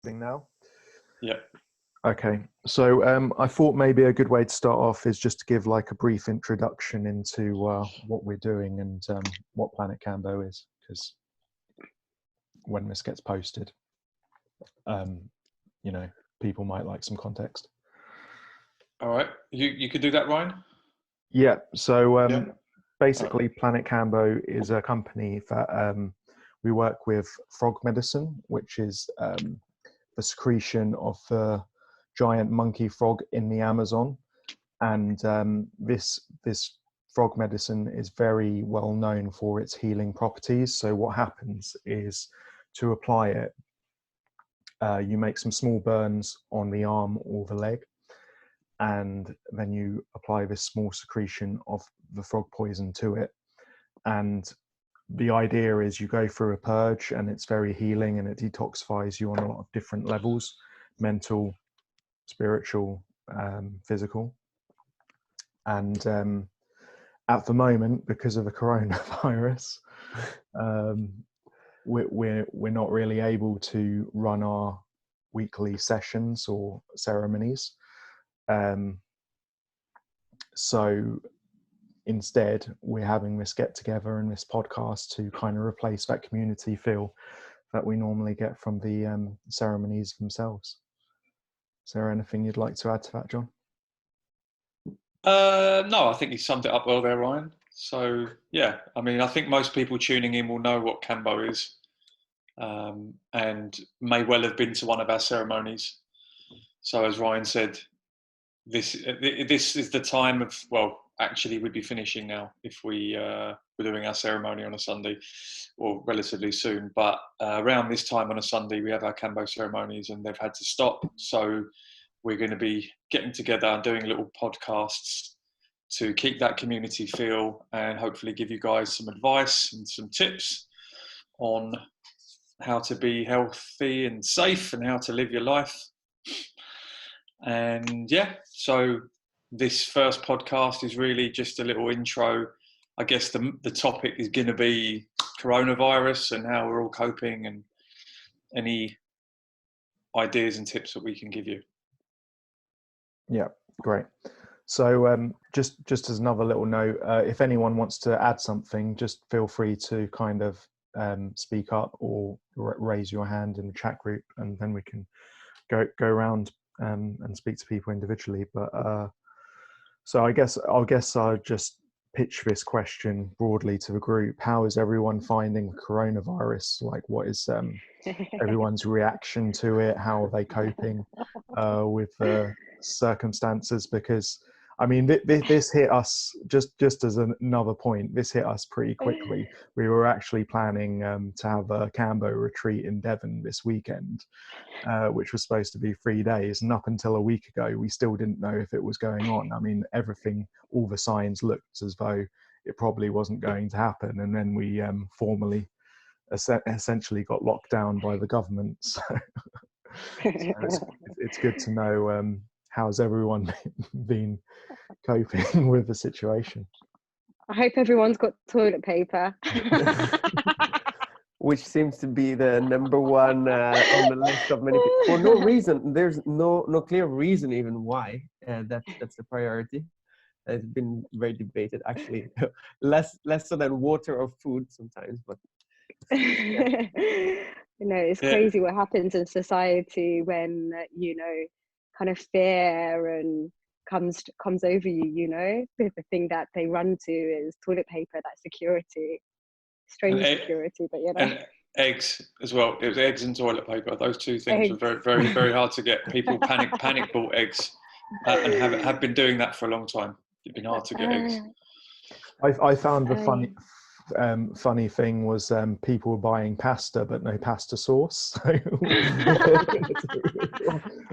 Now. Yeah. Okay. So I thought maybe a good way to start off is just to give like a brief introduction into what we're doing and what Planet Kambo is, because when this gets posted, people might like some context. All right. You could do that, Ryan? Yeah. So Yeah. basically, Planet Kambo is a company that we work with frog medicine, which is the secretion of the giant monkey frog in the Amazon, and this frog medicine is very well known for its healing properties. So what happens is, to apply it, you make some small burns on the arm or the leg, and then you apply this small secretion of the frog poison to it. And the idea is you go through a purge, and it's very healing, and it detoxifies you on a lot of different levels: mental, spiritual, physical. And at the moment, because of the coronavirus, we're not really able to run our weekly sessions or ceremonies. So instead, we're having this get together and this podcast to kind of replace that community feel that we normally get from the ceremonies themselves. Is there anything you'd like to add to that, John? No, I think you summed it up well there, Ryan. So yeah, I mean, I think most people tuning in will know what Kambo is, and may well have been to one of our ceremonies. So as Ryan said, this is the time of, well, actually we'd be finishing now if we were doing our ceremony on a Sunday, or relatively soon. But around this time on a Sunday, we have our Kambo ceremonies, and they've had to stop. So we're going to be getting together and doing little podcasts to keep that community feel, and hopefully give you guys some advice and some tips on how to be healthy and safe and how to live your life. And yeah, so this first podcast is really just a little intro. I guess the topic is going to be coronavirus and how we're all coping, and any ideas and tips that we can give you. Yeah, great. So just as another little note, if anyone wants to add something, just feel free to kind of speak up or raise your hand in the chat group, and then we can go around and speak to people individually. But so I guess I'll just pitch this question broadly to the group. How is everyone finding coronavirus? Like, what is everyone's reaction to it? How are they coping with the circumstances? Because I mean, this hit us, just as another point, this hit us pretty quickly. We were actually planning to have a Kambo retreat in Devon this weekend, which was supposed to be 3 days. And up until a week ago, we still didn't know if it was going on. I mean, all the signs looked as though it probably wasn't going to happen. And then we formally essentially got locked down by the government. So it's good to know how's everyone been coping with the situation. I hope everyone's got toilet paper. Which seems to be the number one on the list of many people. For no reason, there's no clear reason even why that's the priority. It's been very debated, actually. less so than water or food sometimes, but yeah. It's crazy what happens in society when kind of fear and comes over you. The thing that they run to is toilet paper, that security. Strange security, but and eggs as well. It was eggs and toilet paper. Those two things were very, very, very hard to get. People panic bought eggs, and have been doing that for a long time. It's been hard to get eggs. I found the funny thing was people were buying pasta but no pasta sauce. So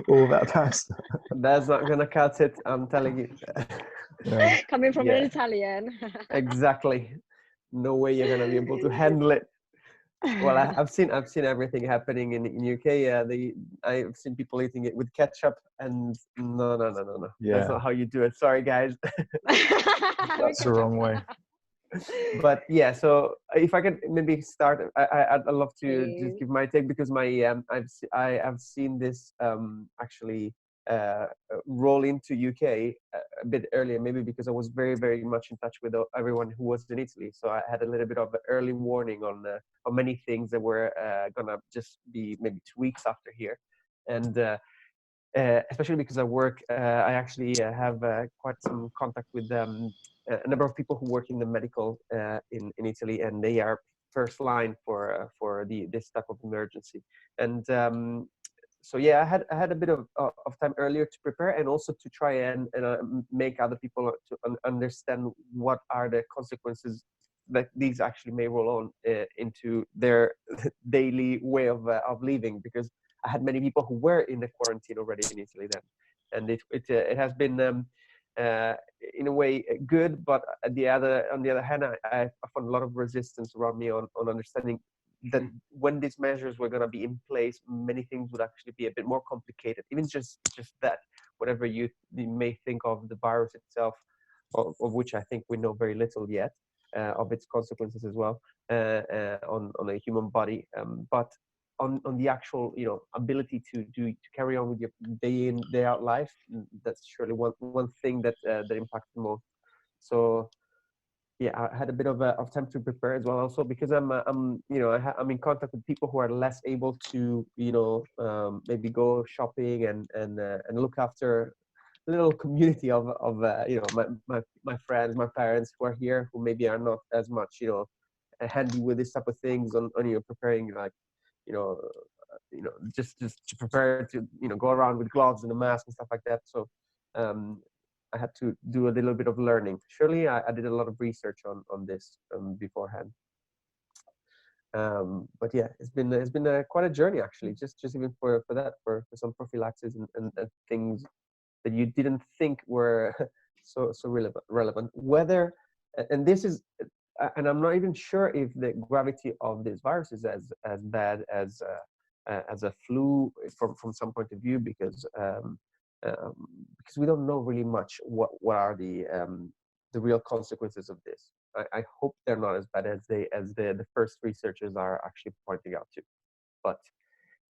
all that pasta. That's not gonna cut it, I'm telling you. Yeah. Coming from an Italian. Exactly. No way you're gonna be able to handle it. Well, I've seen everything happening in UK. I've seen people eating it with ketchup, and no. Yeah. That's not how you do it. Sorry, guys. That's the wrong way. But yeah, so if I can maybe start, I'd love to just Please. give my take, because I have seen this actually roll into UK a bit earlier, maybe because I was very much in touch with everyone who was in Italy. So I had a little bit of an early warning on many things that were gonna just be maybe 2 weeks after here, and especially because I work, I actually have quite some contact with a number of people who work in the medical in Italy, and they are first line for this type of emergency. And so yeah, I had a bit of time earlier to prepare, and also to try and make other people to understand what are the consequences that these actually may roll on into their daily way of living, because I had many people who were in the quarantine already in Italy then, and it has been in a way good, but on the other hand, I found a lot of resistance around me on understanding that when these measures were going to be in place, many things would actually be a bit more complicated. Even just that, whatever you may think of the virus itself, of which I think we know very little yet, of its consequences as well on a human body, but on the actual ability to carry on with your day in day out life, that's surely one thing that impacts the most. So yeah, I had a bit of time to prepare as well, also because I'm I'm in contact with people who are less able to maybe go shopping and look after a little community of my friends, my parents who are here, who maybe are not as much handy with this type of things on preparing, like just to prepare to go around with gloves and a mask and stuff like that. So I had to do a little bit of learning. Surely I did a lot of research on this beforehand. But yeah, it's been quite a journey, actually, just even for that, for some prophylaxis and things that you didn't think were so relevant. Whether, and this is, and I'm not even sure if the gravity of this virus is as bad as a flu from some point of view, because we don't know really much what are the real consequences of this. I hope they're not as bad as the first researchers are actually pointing out to, but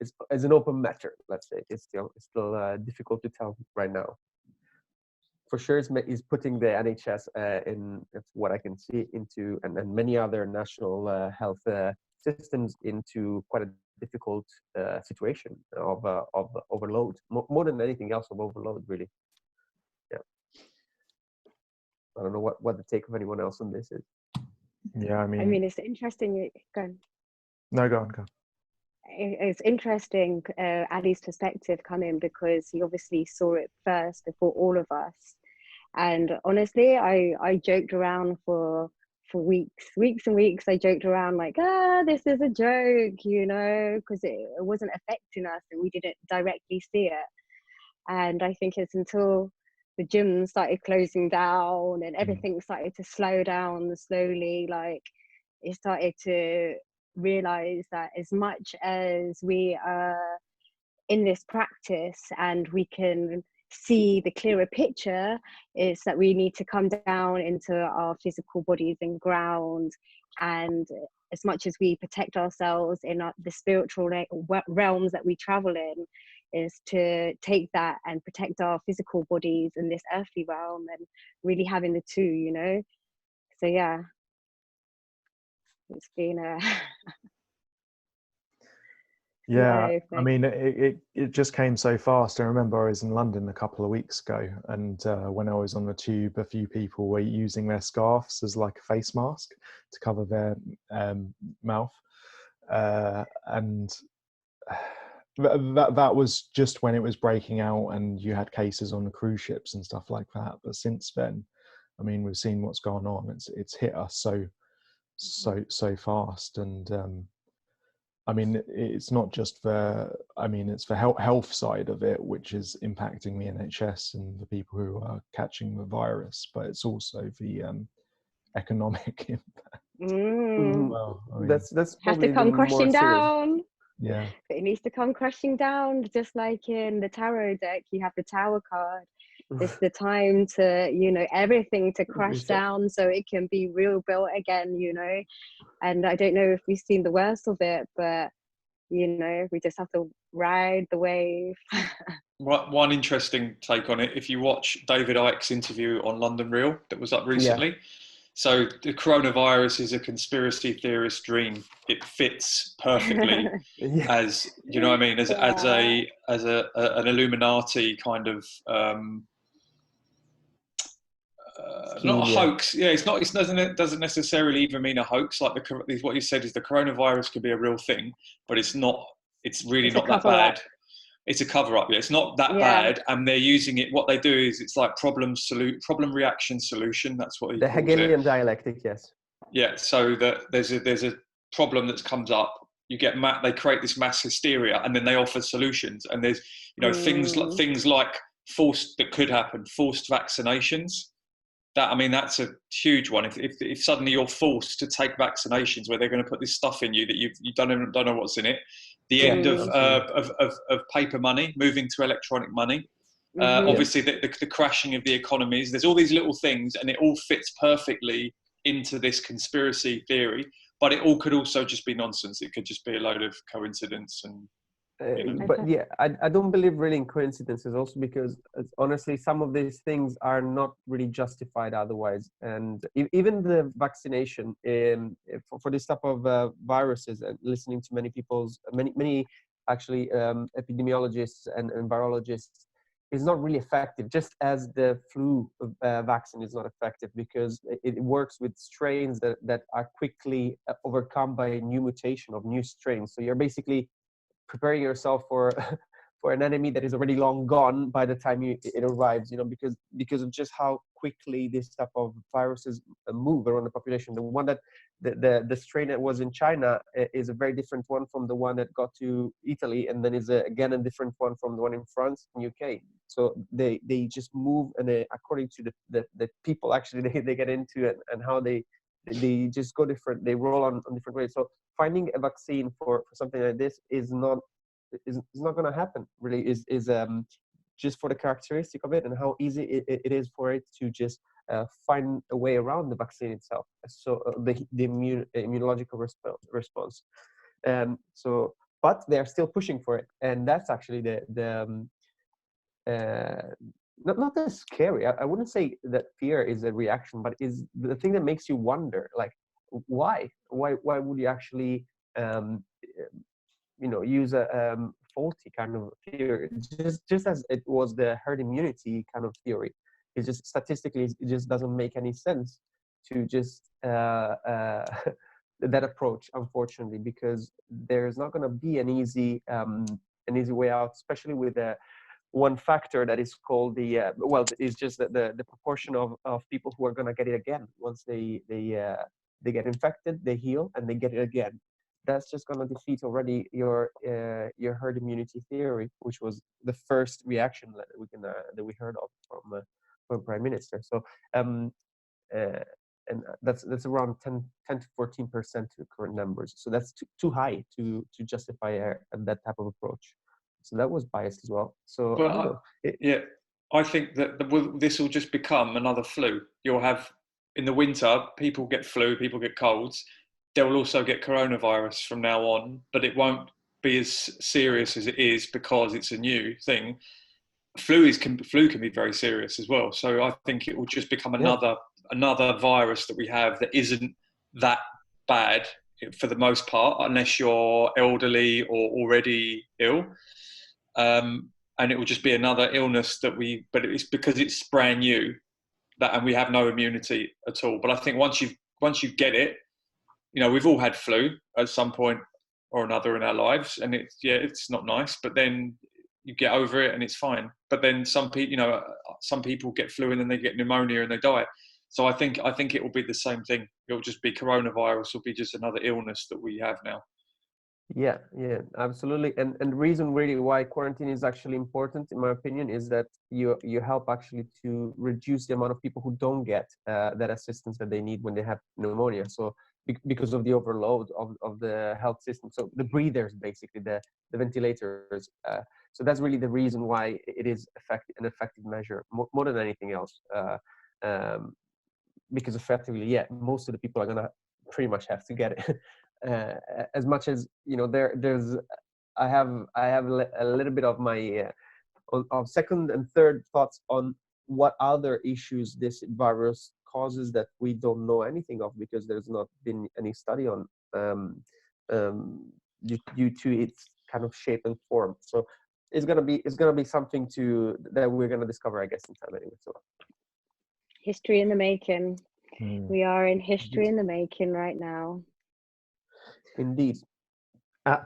it's an open matter. Let's say it's still difficult to tell right now. For sure, is putting the NHS in what I can see into, and many other national health systems into quite a difficult situation of overload, more than anything else, of overload, really. Yeah, I don't know what the take of anyone else on this is. Yeah, I mean, it's interesting. Go on. No, go on. It's interesting Ali's perspective coming, because he obviously saw it first before all of us. And honestly, I joked around for weeks and weeks. I joked around like, this is a joke, because it wasn't affecting us and we didn't directly see it. And I think it's until the gym started closing down and everything started to slow down slowly, like it started to realize that as much as we are in this practice and we can see the clearer picture, is that we need to come down into our physical bodies and ground. And as much as we protect ourselves in the spiritual realms that we travel in, is to take that and protect our physical bodies in this earthly realm, and really having the two, so yeah, it's been a yeah, I mean, it just came so fast. I remember I was in London a couple of weeks ago, and when I was on the tube, a few people were using their scarves as like a face mask to cover their mouth, and that was just when it was breaking out and you had cases on the cruise ships and stuff like that. But since then, I mean, we've seen what's gone on. It's hit us so fast, and I mean, it's not just it's the health side of it, which is impacting the NHS and the people who are catching the virus, but it's also the economic impact. Well, I mean, That's has probably to come the more crashing serious. down. Yeah, It needs to come crashing down, just like in the tarot deck, you have the Tower card. it's the time to, you know, everything to crash down so it can be rebuilt again, you know. And I don't know if we've seen the worst of it, but you know, we just have to ride the wave. One interesting take on it, if you watch David Icke's interview on London Real that was up recently, so the coronavirus is a conspiracy theorist dream. It fits perfectly as, you know what I mean, as an Illuminati kind of not a hoax. Yeah, it's not. It doesn't necessarily even mean a hoax. Like what you said is the coronavirus could be a real thing, but it's not. It's really not that bad. It's a cover up. Yeah, it's not that bad, and they're using it. What they do is it's like problem reaction solution. That's what the Hegelian dialectic. Yes. Yeah. So that there's a problem that comes up. You get they create this mass hysteria, and then they offer solutions. And there's things like forced vaccinations. That, I mean, that's a huge one. If suddenly you're forced to take vaccinations where they're going to put this stuff in you that you don't know what's in it, the end of paper money, moving to electronic money, obviously the crashing of the economies. There's all these little things, and it all fits perfectly into this conspiracy theory. But it all could also just be nonsense. It could just be a load of coincidence and. But yeah, I don't believe really in coincidences, also because honestly some of these things are not really justified otherwise. And even the vaccination for this type of viruses, and listening to many actually epidemiologists and virologists, is not really effective, just as the flu vaccine is not effective, because it works with strains that are quickly overcome by a new mutation of new strains. So you're basically preparing yourself for an enemy that is already long gone by the time it arrives, because of just how quickly this type of viruses move around the population. The one that the strain that was in China is a very different one from the one that got to Italy, and then is again a different one from the one in France and UK. So they just move, and according to the people actually they get into it, and how they just go different, they roll on different ways. So finding a vaccine for something like this is not going to happen, really. Is just for the characteristic of it and how easy it is for it to just find a way around the vaccine itself. So the immunological response. But they are still pushing for it, and that's actually not that scary. I wouldn't say that fear is a reaction, but is the thing that makes you wonder, like, why would you actually use a faulty kind of theory, just as it was the herd immunity kind of theory. It's just statistically, it just doesn't make any sense to just that approach, unfortunately, because there's not going to be an easy way out, especially with one factor that is called it's just the proportion of people who are going to get it again once they get infected, they heal, and they get it again. That's just going to defeat already your herd immunity theory, which was the first reaction that we heard of from Prime Minister. So and that's around 10 to 14% to the current numbers. So that's too high to justify that type of approach. So that was biased as well. So I think that this will just become another flu. You'll have, in the winter, people get flu, people get colds. They will also get coronavirus from now on, but it won't be as serious as it is because it's a new thing. Flu can be very serious as well. So I think it will just become another virus that we have that isn't that bad for the most part, unless you're elderly or already ill. And it will just be another illness but it's because it's brand new and we have no immunity at all. But I think once you get it, we've all had flu at some point or another in our lives, and it's not nice, but then you get over it and it's fine. But then some people get flu and then they get pneumonia and they die. So I think it will be the same thing. It'll just be coronavirus will be just another illness that we have now. Yeah, absolutely. And the reason really why quarantine is actually important, in my opinion, is that you help actually to reduce the amount of people who don't get that assistance that they need when they have pneumonia. So because of the overload of the health system. So the breathers, basically, the ventilators, So that's really the reason why it is an effective measure more than anything else. Because effectively, yeah, most of the people are gonna pretty much have to get it. As much as there's I have a little bit of my of second and third thoughts on what other issues this virus causes that we don't know anything of, because there's not been any study on due to its kind of shape and form. So it's gonna be something that we're gonna discover, I guess, in time anyway. So history in the making. We are in history in the making right now. Indeed.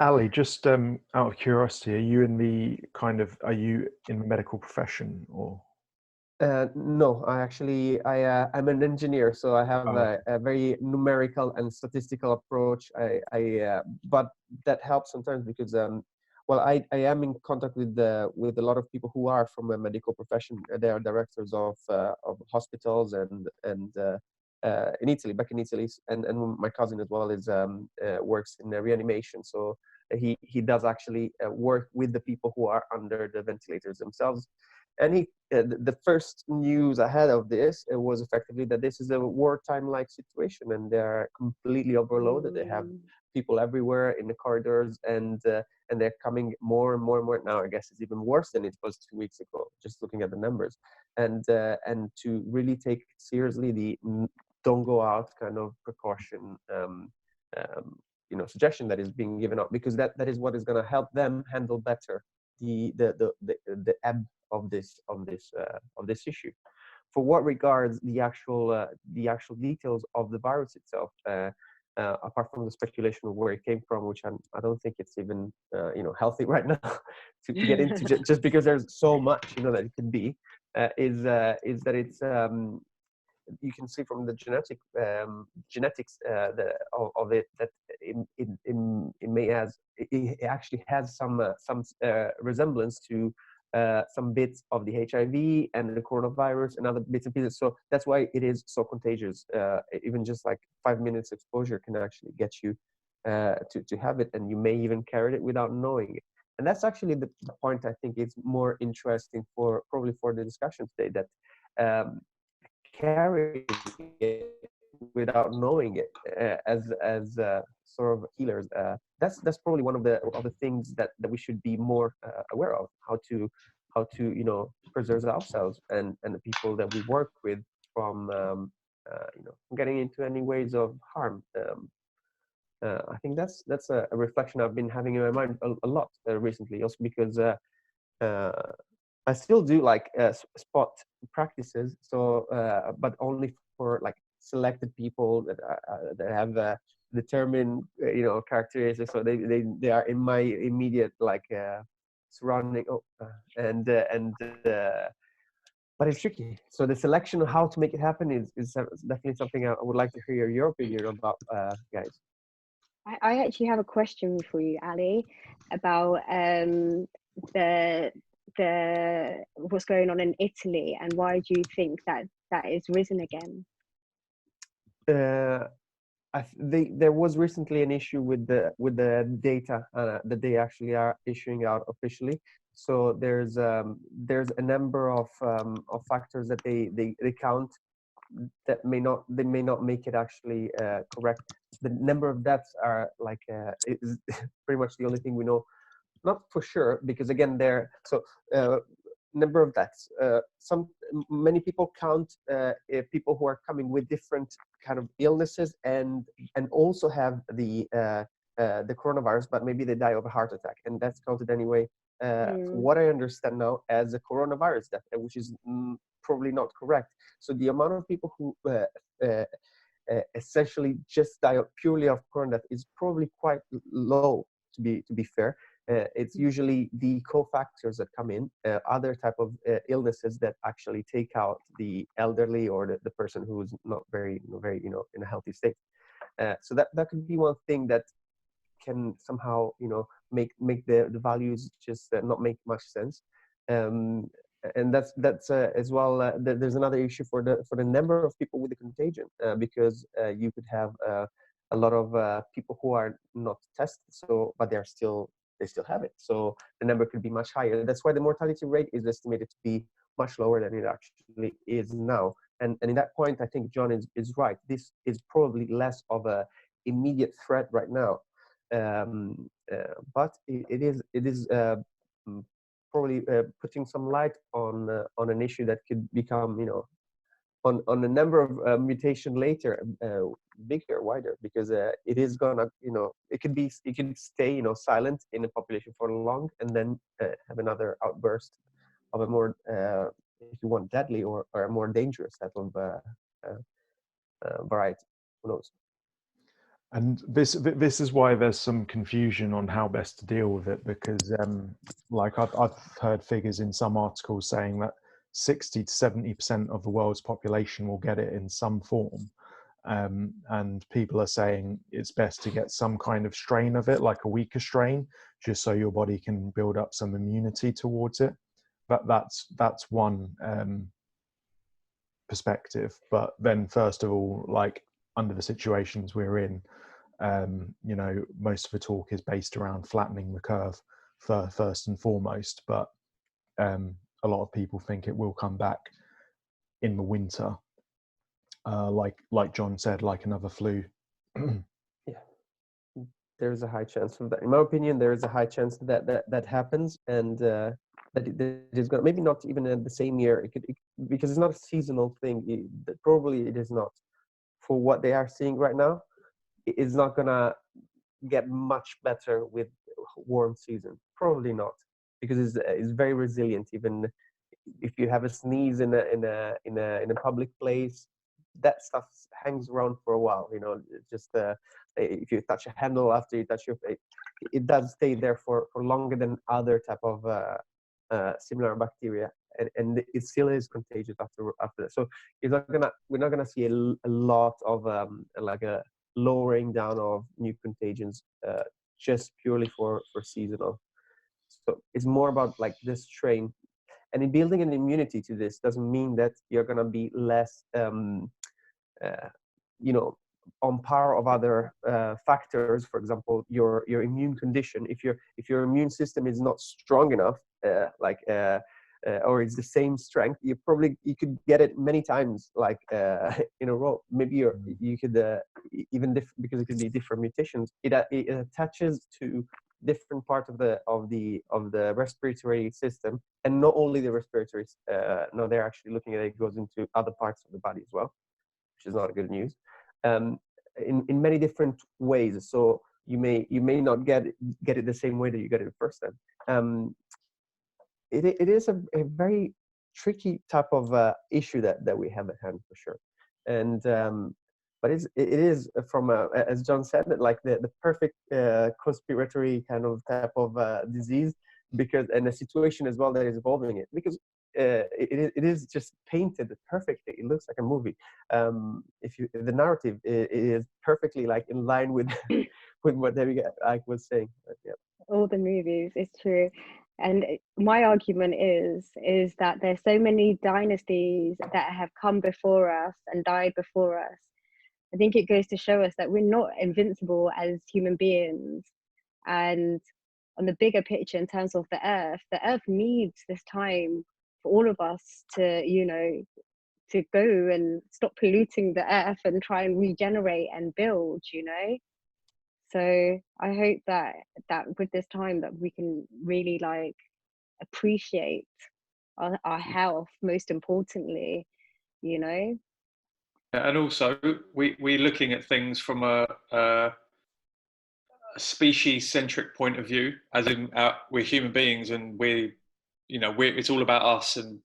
Ali, just out of curiosity, are you in the medical profession or? No, I'm an engineer, so I have a very numerical and statistical approach. But that helps sometimes because I am in contact with a lot of people who are from a medical profession. They are directors of hospitals and in Italy, back in Italy, and my cousin as well is works in reanimation. So he does actually work with the people who are under the ventilators themselves. And the first news ahead of this was effectively that this is a wartime-like situation, and they're completely overloaded. They have people everywhere in the corridors, and they're coming more and more and more. Now I guess it's even worse than it was 2 weeks ago, just looking at the numbers. And to really take seriously the don't go out kind of precaution suggestion that is being given out, because that is what is going to help them handle better the ebb of this issue. For what regards the actual details of the virus itself, apart from the speculation of where it came from, which I don't think it's even healthy right now to get into, just because there's so much that it could be, is that it's you can see from the genetics of it that it actually has some resemblance to some bits of the HIV and the coronavirus and other bits and pieces. So that's why it is so contagious. Even just like 5 minutes exposure can actually get you to have it, and you may even carry it without knowing it. And that's actually the point I think is more interesting probably for the discussion today, that carrying it without knowing it as sort of healers, that's probably one of the things that we should be more aware of, how to preserve ourselves and the people that we work with from getting into any ways of harm. I think that's a reflection I've been having in my mind a lot recently, also because I still do like spot practices, so but only for like selected people that have determined characteristics, so they are in my immediate like surrounding. But it's tricky. So the selection of how to make it happen is definitely something I would like to hear your opinion about, guys. I actually have a question for you, Ali, about the what's going on in Italy, and why do you think that is risen again? There was recently an issue with the data that they actually are issuing out officially. So there's a number of factors that they count that may not make it actually correct. The number of deaths are like is pretty much the only thing we know, not for sure, because again number of deaths. Many people count people who are coming with different kind of illnesses and also have the coronavirus, but maybe they die of a heart attack, and that's counted anyway. What I understand now as a coronavirus death, which is probably not correct. So the amount of people who essentially just die purely of corona death is probably quite low, to be fair. It's usually the cofactors that come in, other type of illnesses that actually take out the elderly or the person who is not very in a healthy state. So that could be one thing that can somehow make the values just not make much sense. And that's as well. There's another issue for the number of people with the contagion, because you could have a lot of people who are not tested, but they're still they still have it. So the number could be much higher. That's why the mortality rate is estimated to be much lower than it actually is now. And in that point, I think John is right. This is probably less of a immediate threat right now, but it is probably putting some light on an issue that could become, on a number of mutation later, bigger, wider, because it is gonna, it could stay, silent in the population for long, and then have another outburst of a more, if you want, deadly or a more dangerous type of variety. Who knows? And this is why there's some confusion on how best to deal with it, because like I've heard figures in some articles saying that 60 to 70% of the world's population will get it in some form, and people are saying it's best to get some kind of strain of it, like a weaker strain, just so your body can build up some immunity towards it. But that's one perspective. But then first of all, like under the situations we're in, most of the talk is based around flattening the curve first and foremost, but a lot of people think it will come back in the winter, like John said, like another flu. Yeah, there's a high chance of that. In my opinion, there is a high chance that happens, and that it is going to, maybe not even in the same year. It could, because it's not a seasonal thing. Probably it is not. For what they are seeing right now, it's not gonna get much better with warm season. Probably not, because it's very resilient. Even if you have a sneeze in a public place, that stuff hangs around for a while. Just if you touch a handle after you touch your face, it does stay there for longer than other type of similar bacteria, and it still is contagious after that. So we're not gonna see a lot of like a lowering down of new contagions just purely for seasonal. So it's more about like this strain, and in building an immunity to this doesn't mean that you're gonna be less on par of other factors. For example, your immune condition. If your immune system is not strong enough, or it's the same strength, you could get it many times, like in a row. Maybe you could even because it could be different mutations. It attaches to different parts of the respiratory system, and not only the respiratory. No, they're actually looking at it goes into other parts of the body as well, which is not good news. In many different ways. So you may not get it the same way that you get it the first time. It is a very tricky type of issue that we have at hand, for sure. And but it is from as John said, like the perfect conspiratory kind of type of disease, because, and a situation as well that is evolving it, because it is just painted perfectly. It looks like a movie. The narrative is perfectly like in line with with what I was saying. But, yeah. All the movies, it's true. And my argument is that there's so many dynasties that have come before us and died before us. I think it goes to show us that we're not invincible as human beings. And on the bigger picture, in terms of the earth needs this time for all of us to, to go and stop polluting the earth and try and regenerate and build, So I hope that with this time that we can really like appreciate our health, most importantly, And also, we're looking at things from a species-centric point of view, as in we're human beings, and it's all about us, and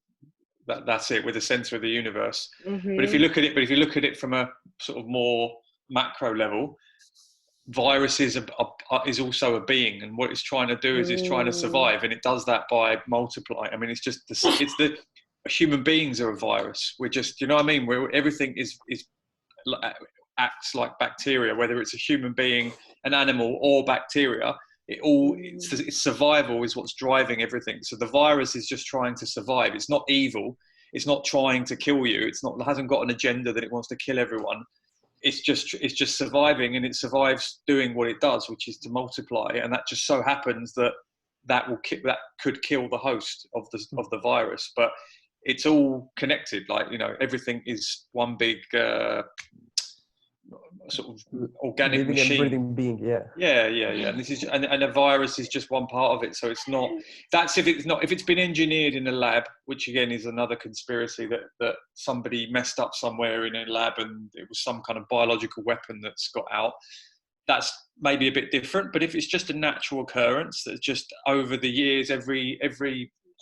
that's it. We're the center of the universe. Mm-hmm. But if you look at it from a sort of more macro level, viruses is also a being, and what it's trying to do is it's trying to survive, and it does that by multiplying. I mean, it's just human beings are a virus. We're just, you know what I mean? Where everything is acts like bacteria, whether it's a human being, an animal, or bacteria. It's survival is what's driving everything. So the virus is just trying to survive. It's not evil. It's not trying to kill you. It hasn't got an agenda that it wants to kill everyone. it's just surviving, and it survives doing what it does, which is to multiply. And that just so happens that could kill the host of the virus, but it's all connected. Like, everything is one big sort of organic living machine. and breathing being. Yeah. And this is and a virus is just one part of it. So it's not. That's if it's been engineered in a lab, which again is another conspiracy that somebody messed up somewhere in a lab and it was some kind of biological weapon that's got out. That's maybe a bit different. But if it's just a natural occurrence that's just over the years, every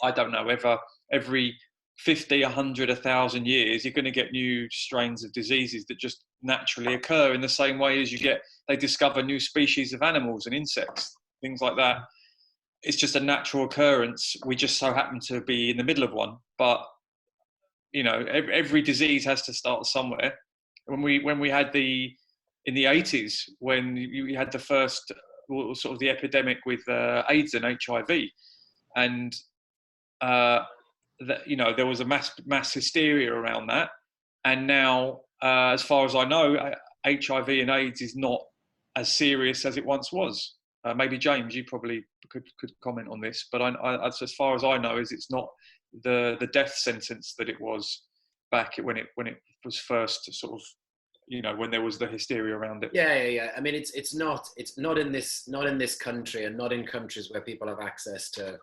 I don't know, every 50, 100, 1,000 years, you're going to get new strains of diseases that just naturally occur in the same way as they discover new species of animals and insects, things like that. It's just a natural occurrence. We just so happen to be in the middle of one. But, every disease has to start somewhere. When we had in the 80s, when you had the first sort of the epidemic with AIDS and HIV, and there was a mass hysteria around that, and now, as far as I know, HIV and AIDS is not as serious as it once was. Maybe James, you probably could comment on this, but as far as I know, it's not the death sentence that it was back when it was first sort of, when there was the hysteria around it. Yeah. I mean, it's not in this country, and not in countries where people have access to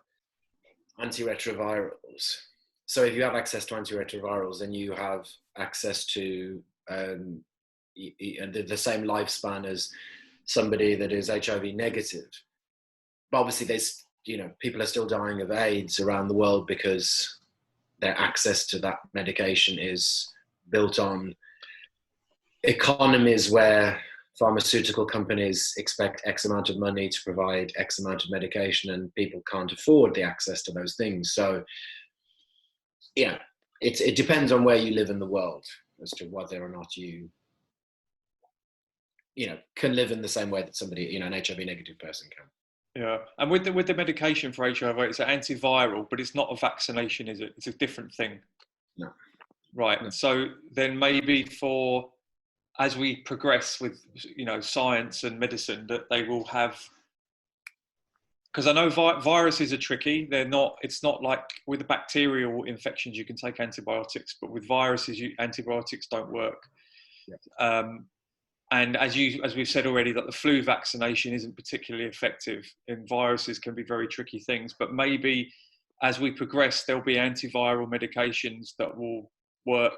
antiretrovirals. So if you have access to antiretrovirals, then you have access to the same lifespan as somebody that is HIV negative. But obviously, people are still dying of AIDS around the world because their access to that medication is built on economies where pharmaceutical companies expect X amount of money to provide X amount of medication, and people can't afford the access to those things. So, it depends on where you live in the world as to whether or not you can live in the same way that somebody, an HIV negative person can. Yeah, and with the medication for HIV, it's an antiviral, but it's not a vaccination, is it? It's a different thing. No. Right. No. So then maybe as we progress with science and medicine, that they will have, because I know viruses are tricky. It's not like with the bacterial infections you can take antibiotics, but with viruses antibiotics don't work. Yeah. And as we've said already, that the flu vaccination isn't particularly effective, and viruses can be very tricky things. But maybe as we progress, there'll be antiviral medications that will work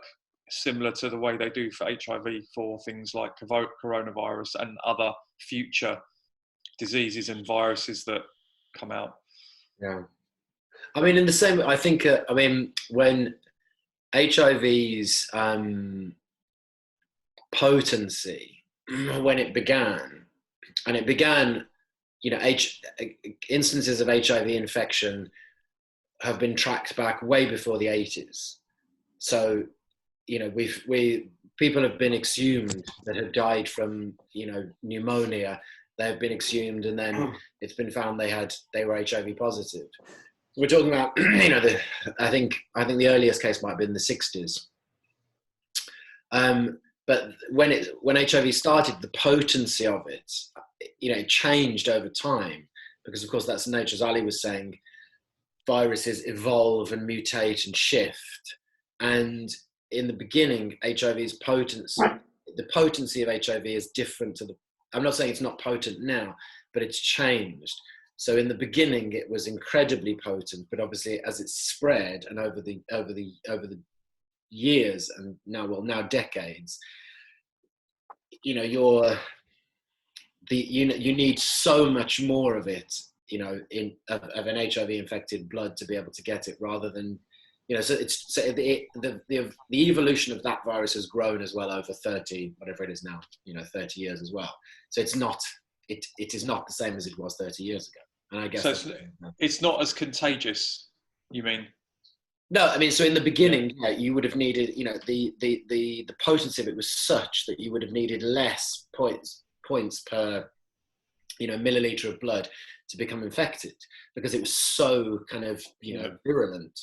similar to the way they do for HIV for things like coronavirus and other future diseases and viruses that come out. Yeah. I mean, in the same, I think, when HIV's potency, when it began, instances of HIV infection have been tracked back way before the 80s. So, people have been exhumed that have died from, pneumonia. They've been exhumed, and then it's been found they were HIV positive. We're talking about, I think the earliest case might have been the 60s. But when HIV started, the potency of it, it changed over time, because of course that's nature, as Ali was saying. Viruses evolve and mutate and shift, and in the beginning, HIV's potency, the potency of HIV is different to I'm not saying it's not potent now, but it's changed. So in the beginning, it was incredibly potent, but obviously as it's spread and over the years and now decades, you need so much more of it, of an HIV infected blood to be able to get it, rather than, the evolution of that virus has grown as well over 30, whatever it is now, 30 years as well. So it is not the same as it was 30 years ago. And I guess so it's not as contagious, you mean? No, I mean, so in the beginning, you would have needed, the potency of it was such that you would have needed less points per, milliliter of blood to become infected, because it was so kind of, virulent.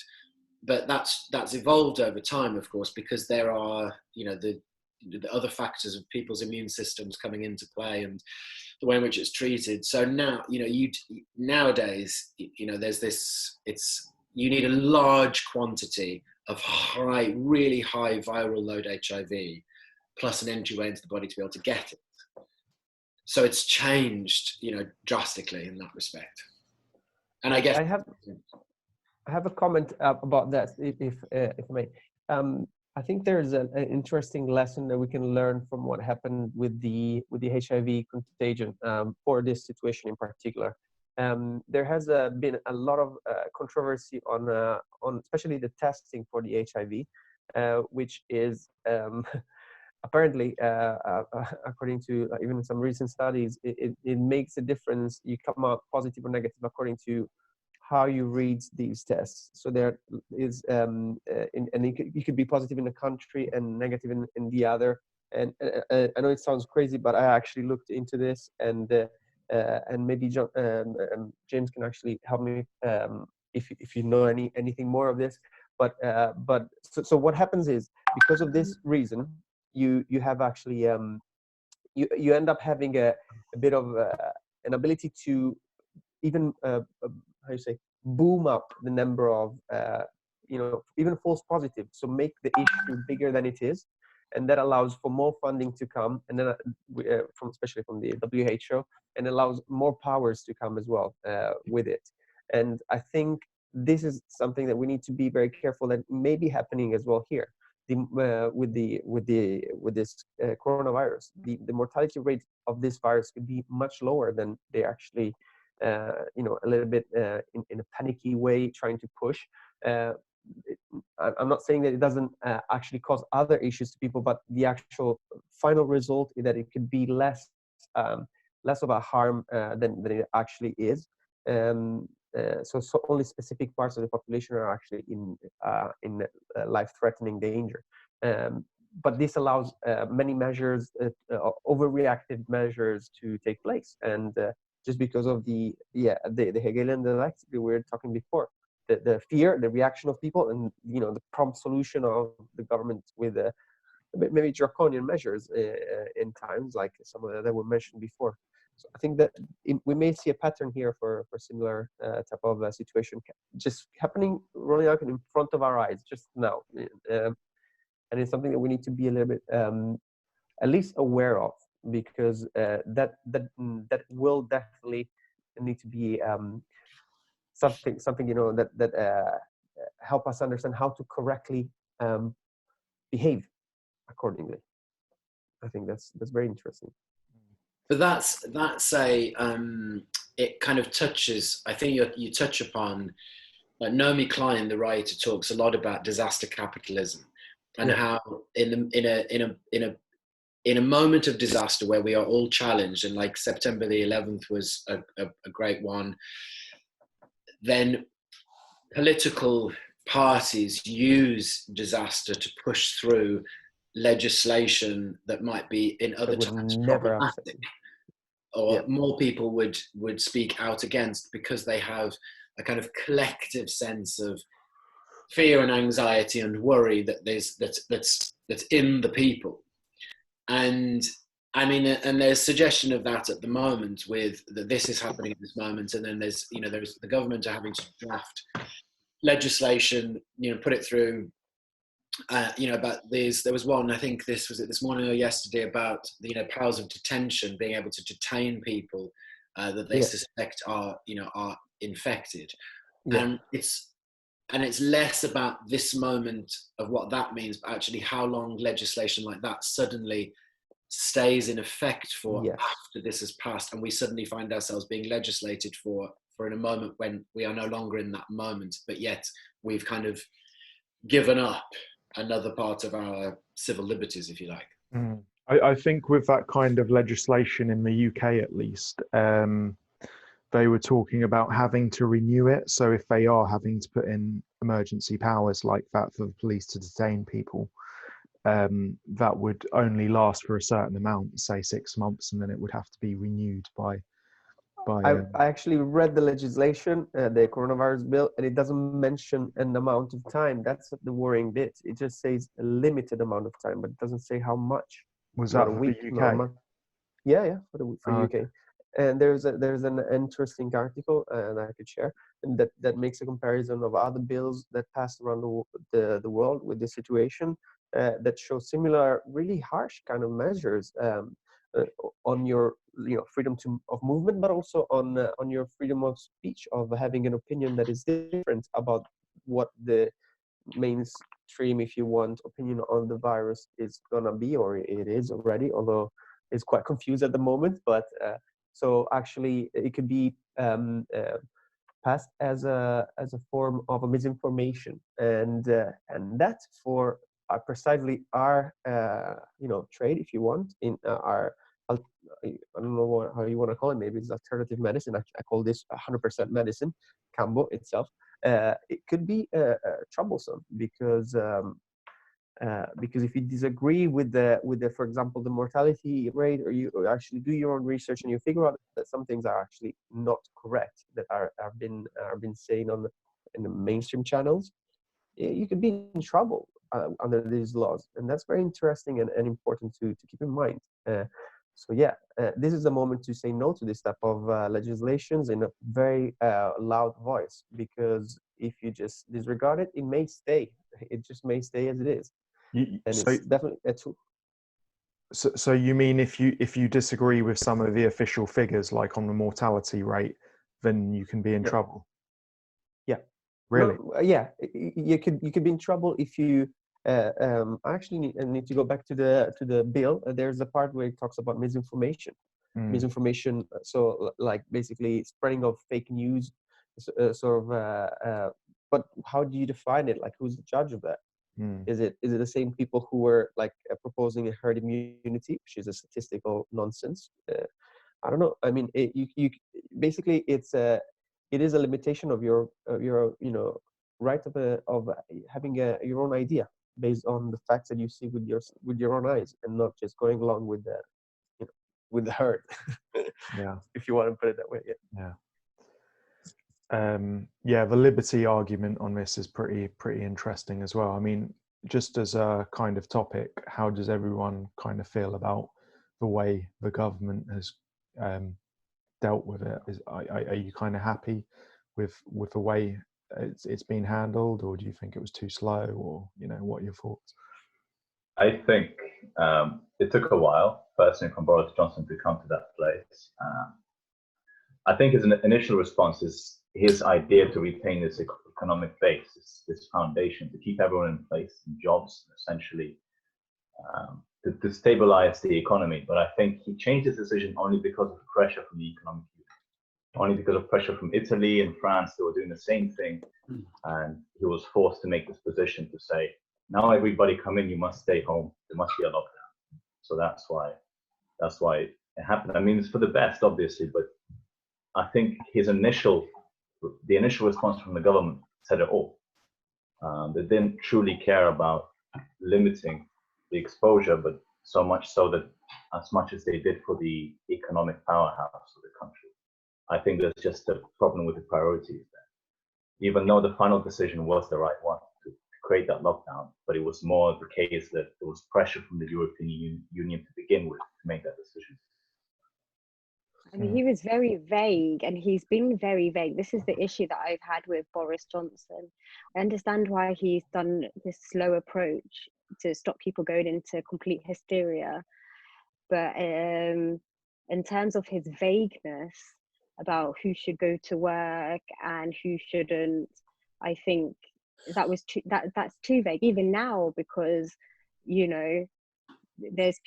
But that's evolved over time, of course, because there are, the other factors of people's immune systems coming into play and the way in which it's treated. So now, nowadays, there's this, you need a large quantity of really high viral load HIV plus an entryway into the body to be able to get it. So it's changed, drastically in that respect. And I guess I have a comment about that, if I may. I think there's an interesting lesson that we can learn from what happened with the HIV contagion for this situation in particular. There has been a lot of controversy on especially the testing for the HIV, which is apparently, according to even some recent studies, it makes a difference. You come out positive or negative according to how you read these tests. So there is, and you could be positive in a country and negative in the other. And I know it sounds crazy, but I actually looked into this, and maybe James can actually help me if you know anything more of this. But so what happens is, because of this reason, you have actually you end up having a bit of an ability to even how you say, boom up the number of even false positives, so make the issue bigger than it is, and that allows for more funding to come, and then especially from the WHO, and allows more powers to come as well with it. And I think this is something that we need to be very careful that may be happening as well here. With this coronavirus, the mortality rate of this virus could be much lower than they actually a little bit in a panicky way trying to push. I'm not saying that it doesn't actually cause other issues to people, but the actual final result is that it could be less of a harm than it actually is. So only specific parts of the population are actually in life-threatening danger. But this allows many measures, overreactive measures, to take place, and just because of the Hegelian dialectic we were talking before, the fear, the reaction of people, and the prompt solution of the government with maybe draconian measures in times like some of that were mentioned before. So I think that we may see a pattern here for similar type of situation just happening, rolling out in front of our eyes just now, and it's something that we need to be a little bit at least aware of, because that will definitely need to be something that help us understand how to correctly behave accordingly. I think that's very interesting. But that's a it kind of touches. I think you touch upon, like, Naomi Klein, the writer, talks a lot about disaster capitalism, and how in a moment of disaster where we are all challenged, and like September the 11th was a great one, then political parties use disaster to push through legislation that might be in other times problematic, or more people would speak out against, because they have a kind of collective sense of fear and anxiety and worry that's in the people. And I mean, and there's suggestion of that at the moment, with that this is happening at this moment, and then there's the government are having to draft legislation, put it through. About these, there was one, I think this was this morning or yesterday, about powers of detention, being able to detain people that they suspect are infected, and it's less about this moment of what that means, but actually how long legislation like that suddenly stays in effect for after this has passed, and we suddenly find ourselves being legislated for in a moment when we are no longer in that moment, but yet we've kind of given up another part of our civil liberties, if you like. I think with that kind of legislation in the UK, at least, they were talking about having to renew it. So if they are having to put in emergency powers like that for the police to detain people, that would only last for a certain amount, say 6 months, and then it would have to be renewed by, I actually read the legislation, the coronavirus bill, and it doesn't mention an amount of time. That's the worrying bit. It just says a limited amount of time, but it doesn't say how much. Was Not that a for week, the not a UK? month. Yeah, for UK. Okay. And there's an interesting article, and I could share, and that makes a comparison of other bills that passed around the world with this situation, that show similar, really harsh kind of measures uh, on your freedom of movement, but also on your freedom of speech, of having an opinion that is different about what the mainstream, if you want, opinion on the virus is gonna be, or it is already, although it's quite confused at the moment. But so actually, it could be passed as a form of a misinformation, and that for precisely our trade, if you want, in our I don't know how you want to call it. Maybe it's alternative medicine. I call this 100% medicine, Kambo itself. It could be troublesome because if you disagree with the for example the mortality rate, or you actually do your own research and you figure out that some things are actually not correct, that are been saying in the mainstream channels, you could be in trouble under these laws, and that's very interesting and important to keep in mind. So yeah, this is the moment to say no to this type of legislations in a very loud voice, because if you just disregard it, it may stay. It just may stay as it is, and it's definitely a tool. So you mean if you disagree with some of the official figures, like on the mortality rate, then you can be in trouble? Yeah. Really? No, yeah, you could be in trouble if you. I actually need to go back to the bill. There's a part where it talks about misinformation. Misinformation. So like basically spreading of fake news, sort of. But how do you define it? Like, who's the judge of that? Is it the same people who were like proposing a herd immunity, which is a statistical nonsense? I don't know. I mean, you basically it is a limitation of your right of having your own idea based on the facts that you see with your own eyes, and not just going along with the with the herd. Yeah, if you want to put it that way. Yeah. Yeah, the liberty argument on this is pretty interesting as well. I mean, just as a kind of topic, how does everyone kind of feel about the way the government has dealt with it? Are you kind of happy with the way it's been handled, or do you think it was too slow, or what are your thoughts? I think it took a while, personally, from Boris Johnson to come to that place. I think his initial response is his idea to retain this economic base, this foundation, to keep everyone in place, in jobs, essentially, to stabilize the economy. But I think he changed his decision only because of pressure from the economic union, only because of pressure from Italy and France. They were doing the same thing, and he was forced to make this position to say, now everybody come in, you must stay home, there must be a lockdown. So that's why it happened. I mean, it's for the best, obviously, but I think the initial response from the government said it all. They didn't truly care about limiting the exposure, but so much so that as much as they did for the economic powerhouse of the country. I think there's just a problem with the priorities there. Even though the final decision was the right one to create that lockdown, but it was more the case that there was pressure from the European Union to begin with to make that decision. I mean, he was very vague, and he's been very vague. This is the issue that I've had with Boris Johnson. I understand why he's done this slow approach to stop people going into complete hysteria. But in terms of his vagueness about who should go to work and who shouldn't, I think that's too vague. Even now, because, there's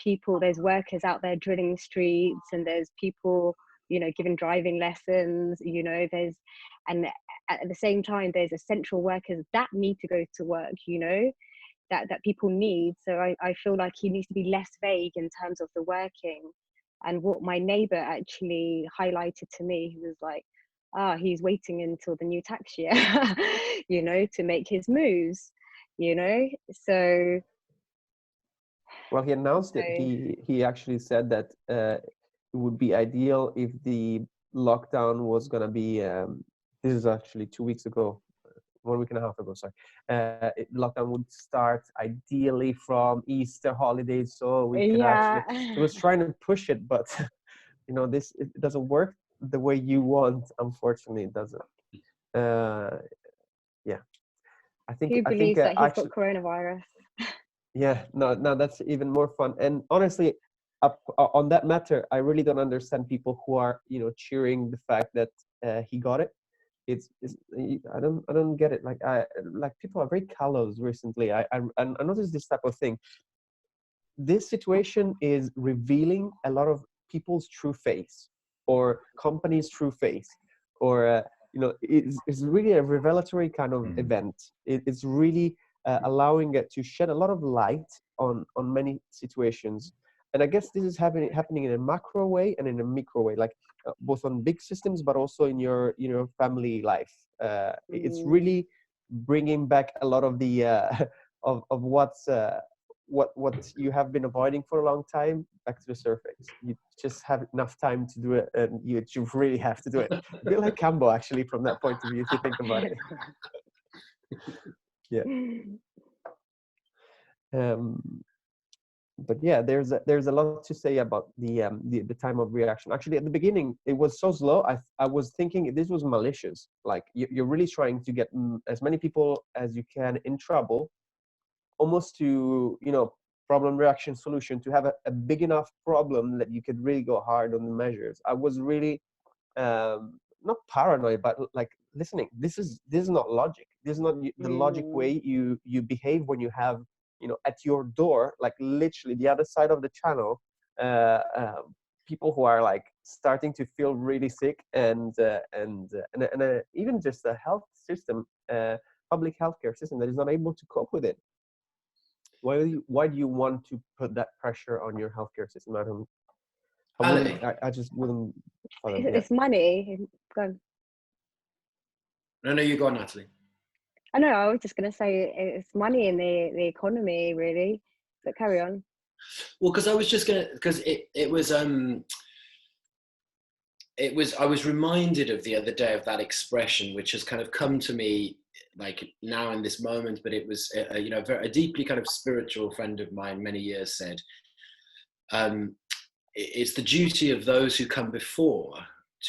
workers out there drilling streets, and there's people giving driving lessons, and at the same time there's essential workers that need to go to work, that people need. So I feel like he needs to be less vague in terms of the working. And what my neighbor actually highlighted to me, he was like, he's waiting until the new tax year to make his moves, so. Well, he announced it. He actually said that it would be ideal if the lockdown was going to be, this is actually 2 weeks ago, 1 week and a half ago, sorry. Lockdown would start ideally from Easter holidays, so we could actually, it was trying to push it, but you know, it doesn't work the way you want. Unfortunately, it doesn't. Yeah, I think Who believes that he's actually, got coronavirus? yeah, no, that's even more fun. And honestly, on that matter, I really don't understand people who are, you know, cheering the fact that he got it. It's I don't get it. Like people are very callous recently. I noticed this type of thing. This situation is revealing a lot of people's true face, or companies' true face, or you know, it's really a revelatory kind of event. It's really allowing it to shed a lot of light on many situations. And I guess this is happening in a macro way and in a micro way, like both on big systems, but also in your family life. It's really bringing back a lot of the of what's what you have been avoiding for a long time back to the surface. You just have enough time to do it, and you really have to do it. A bit like Kambo, actually, from that point of view, if you think about it. Yeah. But yeah, there's a lot to say about the time of reaction. Actually, at the beginning, it was so slow. I was thinking this was malicious. Like you're really trying to get as many people as you can in trouble, almost to, you know, problem reaction solution, to have a big enough problem that you could really go hard on the measures. I was really not paranoid, but like listening. This is not logic. This is not the logic way you behave when you have, you know, at your door, like literally the other side of the channel, people who are like starting to feel really sick, and even just a health system, public healthcare system that is not able to cope with it. Why do you want to put that pressure on your healthcare system? I just wouldn't. It's money. Go on. No, you go on, Natalie. I know. I was just going to say it's money in the economy, really. But carry on. Well, because I was just gonna, because it was I was reminded of the other day of that expression, which has kind of come to me like now in this moment, but it was you know, a deeply kind of spiritual friend of mine many years said, it's the duty of those who come before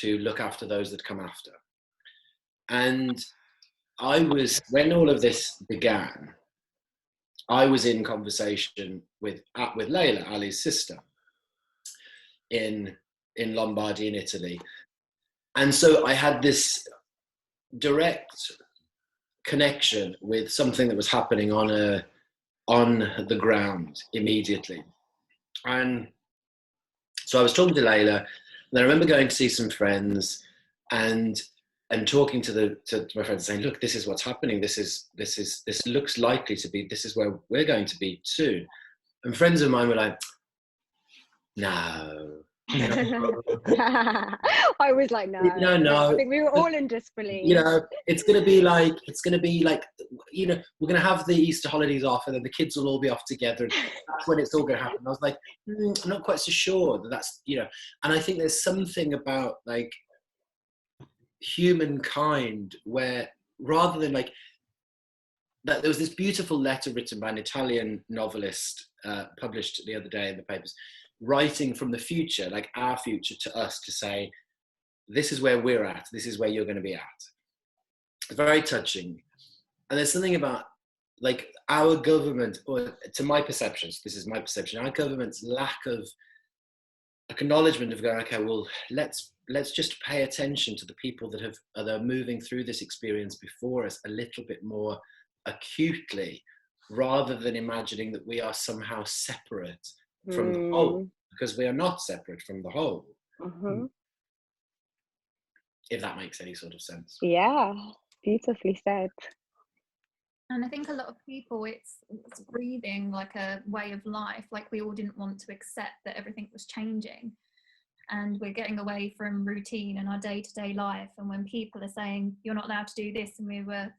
to look after those that come after. And when all of this began, I was in conversation with Leila, Ali's sister, in Lombardy in Italy. And so I had this direct connection with something that was happening on the ground immediately. And so I was talking to Leila, and I remember going to see some friends and talking to my friends, saying, look, this is what's happening. This looks likely to be, this is where we're going to be soon. And friends of mine were like, no. I was like, no. No. I think we were all in disbelief. You know, it's going to be like, you know, we're going to have the Easter holidays off, and then the kids will all be off together. And that's when it's all going to happen. I was like, I'm not quite so sure that's, you know, and I think there's something about like humankind where, rather than like, that there was this beautiful letter written by an Italian novelist, published the other day in the papers, writing from the future, like our future, to us, to say, this is where we're at, this is where you're going to be at. It's very touching. And there's something about like our government, or to my perceptions, this is my perception, our government's lack of acknowledgement of going, okay, well, let's just pay attention to the people that are moving through this experience before us a little bit more acutely, rather than imagining that we are somehow separate from the whole, because we are not separate from the whole. If that makes any sort of sense. Yeah, beautifully said. And I think a lot of people, it's breathing like a way of life. Like we all didn't want to accept that everything was changing, and we're getting away from routine and our day-to-day life. And when people are saying you're not allowed to do this, and we were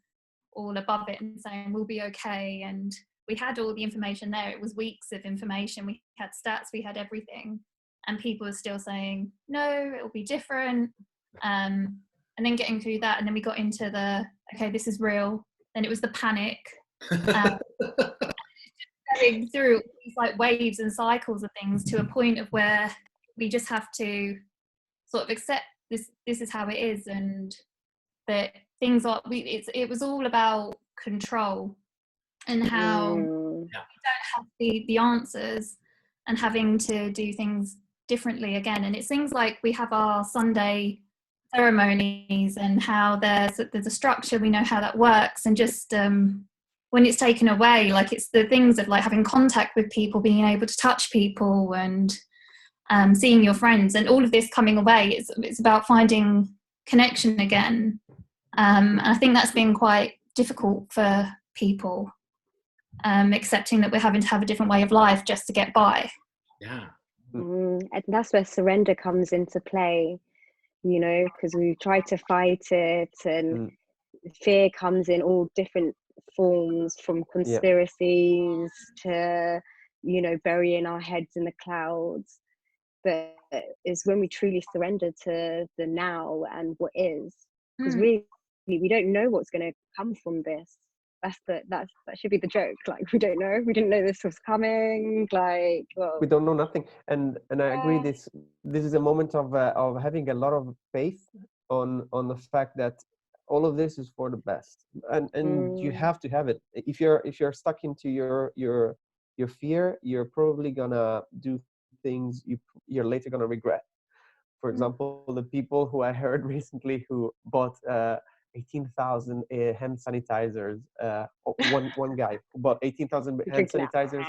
all above it and saying we'll be okay, and we had all the information there. It was weeks of information. We had stats, we had everything, and people are still saying no, it'll be different. And then getting through that, and then we got into the, okay, this is real. Then it was the panic. Going through these like waves and cycles of things to a point of where we just have to sort of accept this is how it is, and that things are, it was all about control and how we don't have the answers, and having to do things differently again. And it's things like we have our Sunday ceremonies and how there's a structure, we know how that works, and just when it's taken away, like it's the things of like having contact with people, being able to touch people, and seeing your friends, and all of this coming away, it's about finding connection again. And I think that's been quite difficult for people, accepting that we're having to have a different way of life just to get by. Yeah. And that's where surrender comes into play, you know, because we try to fight it, and fear comes in all different forms, from conspiracies to, you know, burying our heads in the clouds. But it's when we truly surrender to the now and what is, because really we don't know what's going to come from this. That should be the joke. Like, we didn't know this was coming. Like, well, we don't know nothing. And I agree, this is a moment of having a lot of faith on the fact that all of this is for the best, and you have to have it. If you're stuck into your fear, you're probably gonna do things you're later gonna regret. For example, the people who I heard recently who bought 18,000 hand sanitizers. One guy who bought 18,000 hand sanitizers,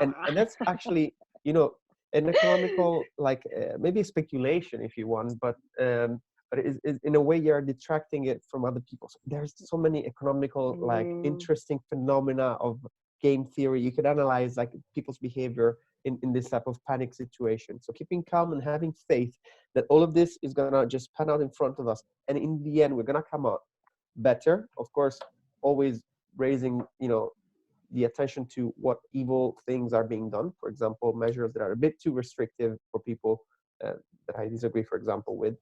and that's actually, you know, an economical, like maybe speculation if you want, but it is in a way you're detracting it from other people. So there's so many economical, like, interesting phenomena of game theory. You could analyze like people's behavior in this type of panic situation. So keeping calm and having faith that all of this is gonna just pan out in front of us, and in the end we're gonna come out better. Of course, always raising, you know, the attention to what evil things are being done. For example, measures that are a bit too restrictive for people that I disagree, for example, with,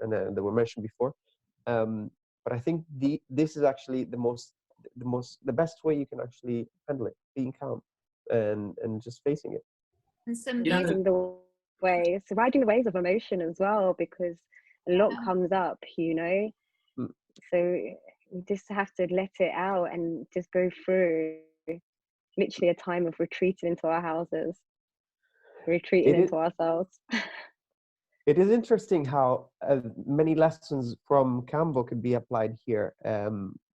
and that were mentioned before. But I think this is actually the best way you can actually handle it, being calm and just facing it. And riding the waves of emotion as well, because a lot comes up, you know. So we just have to let it out and just go through literally a time of retreating into our houses, retreating into ourselves. It is interesting how many lessons from Kambo could be applied here,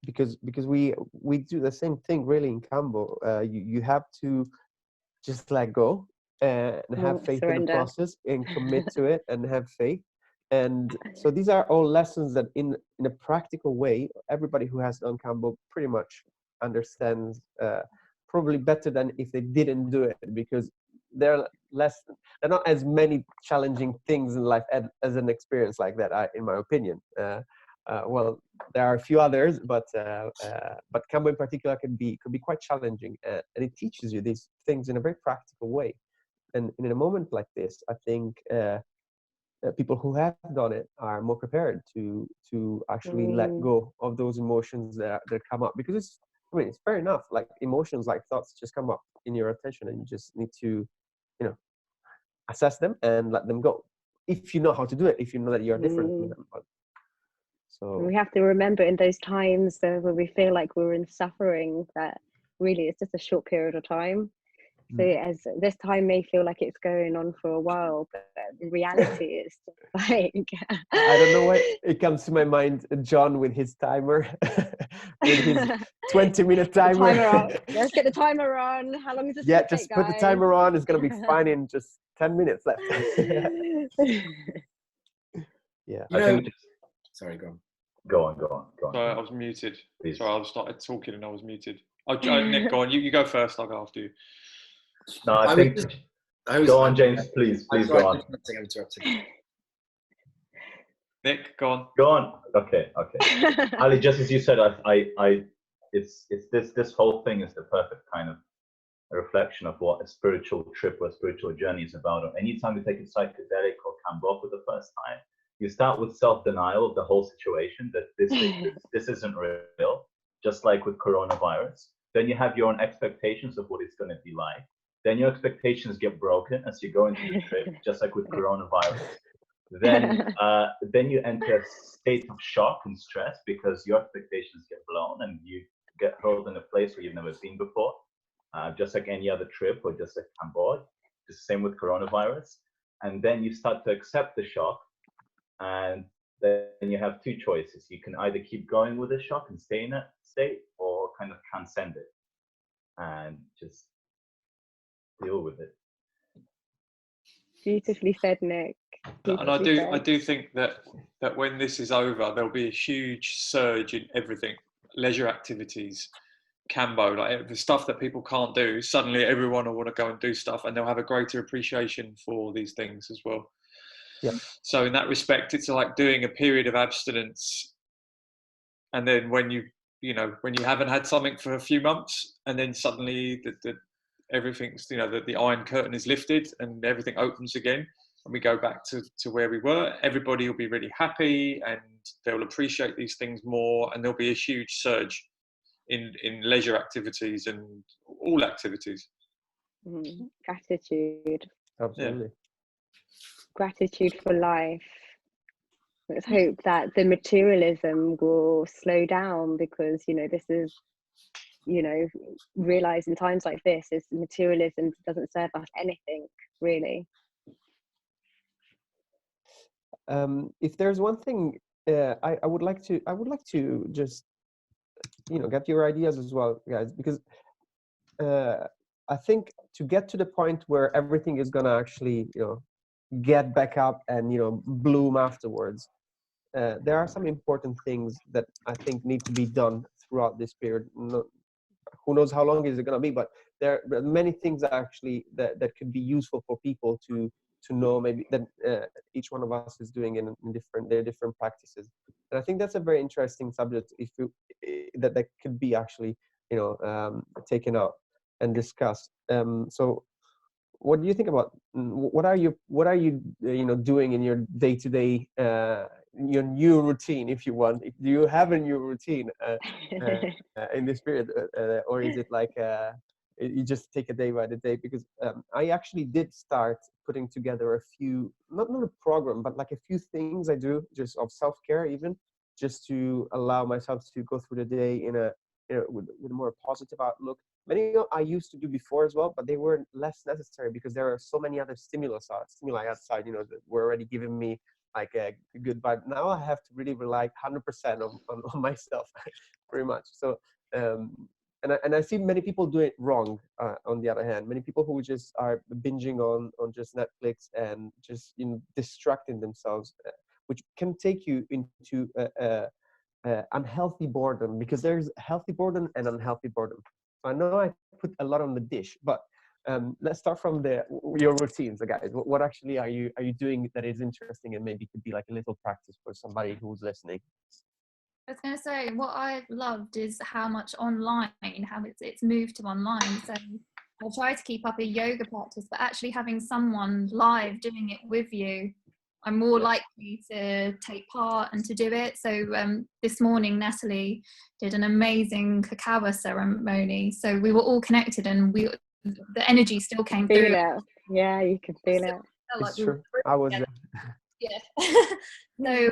because we do the same thing really in Kambo. You have to just let go and have faith in the process and commit to it and have faith. And so these are all lessons that in a practical way, everybody who has done Kambo pretty much understands, probably better than if they didn't do it, because there are not as many challenging things in life as an experience like that, in my opinion. Well, there are a few others, but Kambo in particular could be quite challenging, and it teaches you these things in a very practical way. And in a moment like this, I think people who have done it are more prepared to actually let go of those emotions that come up, because it's fair enough. Like, emotions, like thoughts, just come up in your attention, and you just need to, you know, assess them and let them go. If you know how to do it, if you know that you're different from them. So we have to remember in those times where we feel like we're in suffering, that really it's just a short period of time. So as this time may feel like it's going on for a while, but the reality is like I don't know why it comes to my mind, John with his timer, with his 20-minute timer. Let's get the timer on. How long is this? Yeah, just put the timer on. It's gonna be fine in just 10 minutes left. Yeah. Sorry, go on. Go on. Sorry, I was muted. Please. Sorry, I started talking and I was muted. Nick, go on. You go first. I'll go after you. No, I think. Go on, James. Please go on. I'm interrupting. Nick, go on. Go on. Okay. Ali, just as you said, it's this whole thing is the perfect kind of a reflection of what a spiritual trip or a spiritual journey is about. Anytime you take a psychedelic or Kambo for the first time, you start with self-denial of the whole situation, that this isn't real, just like with coronavirus. Then you have your own expectations of what it's going to be like. Then your expectations get broken as you go into the trip, just like with coronavirus. Then you enter a state of shock and stress because your expectations get blown and you get hurled in a place where you've never been before, just like any other trip or just like Kambo. The same with coronavirus. And then you start to accept the shock, and then you have two choices. You can either keep going with the shock and stay in that state, or kind of transcend it and just deal with it. Beautifully said, Nick. And I do think that when this is over, there'll be a huge surge in everything, leisure activities, Kambo, like the stuff that people can't do. Suddenly, everyone will want to go and do stuff, and they'll have a greater appreciation for these things as well. Yeah. So in that respect, it's like doing a period of abstinence, and then when you haven't had something for a few months, and then suddenly everything's, the Iron Curtain is lifted and everything opens again, and we go back to where we were. Everybody will be really happy, and they'll appreciate these things more, and there'll be a huge surge in leisure activities and all activities. Gratitude. Absolutely. Gratitude for life. Let's hope that the materialism will slow down, because this is, realize in times like this is materialism doesn't serve us anything really. If there's one thing I would like to just get your ideas as well, guys, because I think to get to the point where everything is gonna actually get back up and bloom afterwards, there are some important things that I think need to be done throughout this period. Who knows how long is it gonna be, but there are many things actually that could be useful for people to know, maybe that each one of us is doing in their different practices. And I think that's a very interesting subject that could be actually taken out and discussed. So what do you think about what are you doing in your day-to-day, your new routine, if you want? Do you have a new routine in this period, or is it like you just take a day by the day? Because I actually did start putting together a few, not a program, but like a few things I do just of self-care, even just to allow myself to go through the day with a more positive outlook. Many I used to do before as well, but they were less necessary because there are so many other stimuli outside, that were already giving me like a good vibe. Now I have to really rely 100% on myself, pretty much. So, and I see many people do it wrong. On the other hand, many people who just are binging on just Netflix and just distracting themselves, which can take you into unhealthy boredom, because there's healthy boredom and unhealthy boredom. So I know I put a lot on the dish, but let's start from your routines, guys. What actually are you doing that is interesting and maybe could be like a little practice for somebody who's listening? I was going to say, what I've loved is how much online, how it's moved to online. So I try to keep up a yoga practice, but actually having someone live doing it with you, I'm more likely to take part and to do it. So this morning, Natalie did an amazing Cacao Ceremony. So we were all connected, and the energy still came through. Feel it. Yeah, you can feel it. It's true. I was there. Yeah. So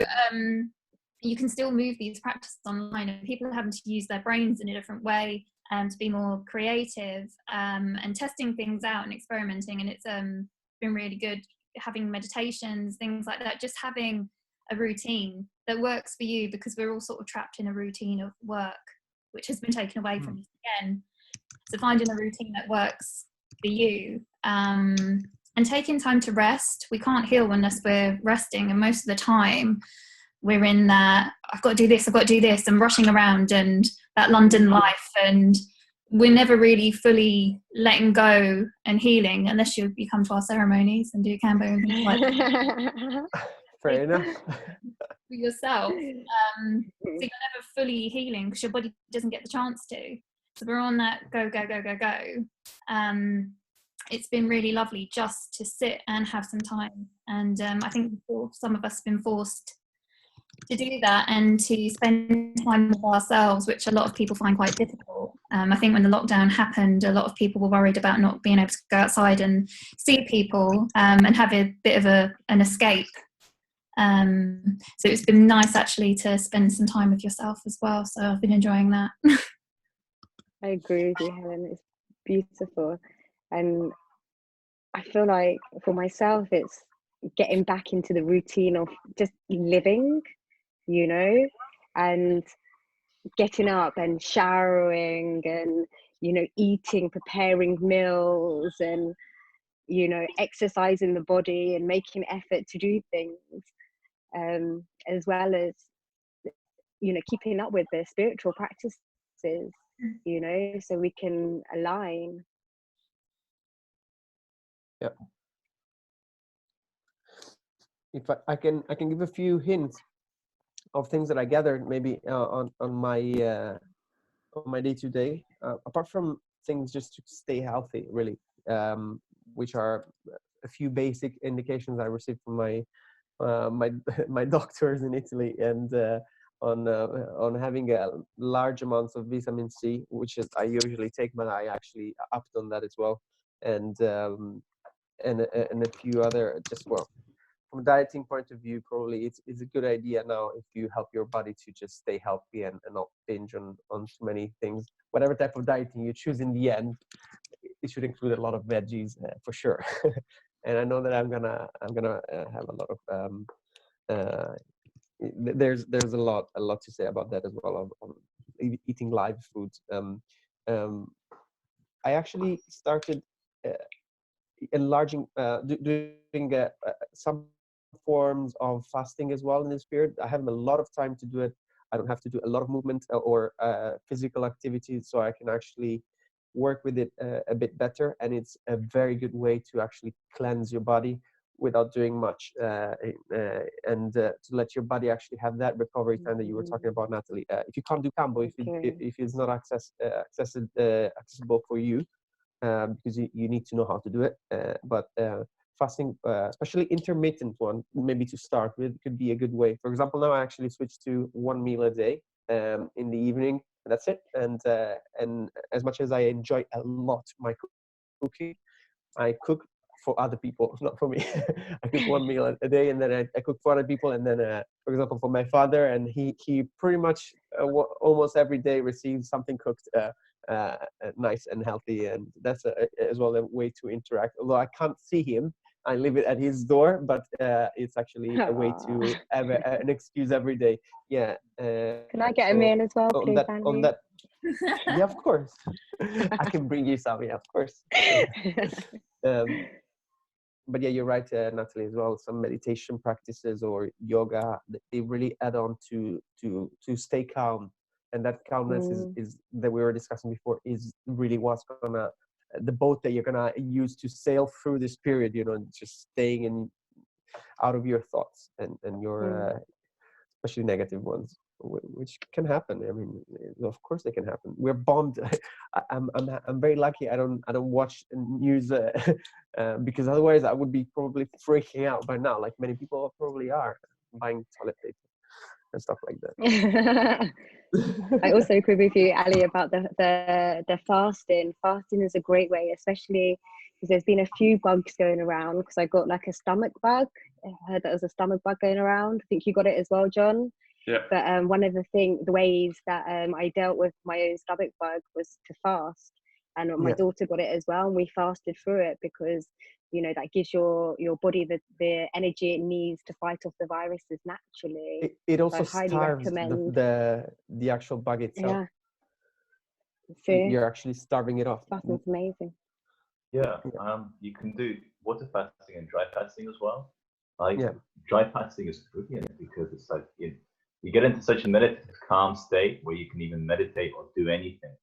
you can still move these practices online, and people are having to use their brains in a different way to be more creative and testing things out and experimenting. And it's been really good, having meditations, things like that, just having a routine that works for you, because we're all sort of trapped in a routine of work, which has been taken away from us again. So finding a routine that works for you, and taking time to rest. We can't heal unless we're resting, and most of the time we're in that I've got to do this, and rushing around, and that London life, and we're never really fully letting go and healing unless you come to our ceremonies and do Kambo and things like that. Fair enough. For yourself. So you're never fully healing because your body doesn't get the chance to. So we're on that go. it's been really lovely just to sit and have some time. And I think some of us have been forced to do that and to spend time with ourselves, which a lot of people find quite difficult. I think when the lockdown happened, a lot of people were worried about not being able to go outside and see people and have a bit of an escape. So it's been nice actually to spend some time with yourself as well. So I've been enjoying that. I agree with you, Helen. It's beautiful. And I feel like for myself, it's getting back into the routine of just living, you know, and getting up and showering and, you know, eating, preparing meals and, you know, exercising the body and making effort to do things, as well as, you know, keeping up with the spiritual practices, you know, so we can align. Yeah. If I can give a few hints of things that I gathered maybe on my day to day, apart from things just to stay healthy, really, which are a few basic indications I received from my doctors in Italy, and on having a large amounts of vitamin C, which is I usually take, but I actually upped on that as well, and a few other, just, well, from a dieting point of view, probably it's a good idea now if you help your body to just stay healthy and not binge on too many things. Whatever type of dieting you choose in the end, it should include a lot of veggies for sure. And I know that I'm gonna have a lot of there's a lot to say about that as well, on eating live foods. I actually started enlarging, doing some forms of fasting as well in this period. I have a lot of time to do it. I don't have to do a lot of movement or physical activity, so I can actually work with it a bit better. And it's a very good way to actually cleanse your body without doing much, and to let your body actually have that recovery time that you were talking about, Natalie. If you can't do Kambo, if it's not accessible for you, because you need to know how to do it, but fasting, especially intermittent one, maybe to start with, could be a good way. For example, now I actually switched to 1 meal a day in the evening. That's it. And as much as I enjoy a lot my cooking, I cook for other people, not for me. I cook 1 meal a day, and then I cook for other people. And then, for example, for my father, and he pretty much almost every day receives something cooked, nice and healthy. And that's as well a way to interact. Although I can't see him, I leave it at his door, but it's actually a way to have an excuse every day. Yeah. Can I get a meal as well, please, Andy? On that, yeah, of course. I can bring you some. Yeah, of course. But yeah, you're right, Natalie, as well. Some meditation practices or yoga, they really add on to stay calm. And that calmness is that we were discussing before, is really what's gonna, the boat that you're gonna use to sail through this period, you know, just staying out of your thoughts and your especially negative ones, which can happen. I mean, of course they can happen. We're bombed. I'm very lucky. I don't watch news because otherwise I would be probably freaking out by now, like many people probably are, buying toilet paper and stuff like that. I also agree with you, Ali, about the fasting. Fasting is a great way, especially because there's been a few bugs going around. Because I got like a stomach bug. I heard that was a stomach bug going around. I think you got it as well, John. Yeah. But one of the ways that I dealt with my own stomach bug was to fast, and my daughter got it as well, and we fasted through it because, you know, that gives your body the energy it needs to fight off the viruses naturally. It also so starves the actual bug itself. Yeah. See? You're actually starving it off. Fasting's amazing. Yeah, you can do water fasting and dry fasting as well. Like dry fasting is brilliant because it's like you get into such a meditative, calm state where you can even meditate or do anything,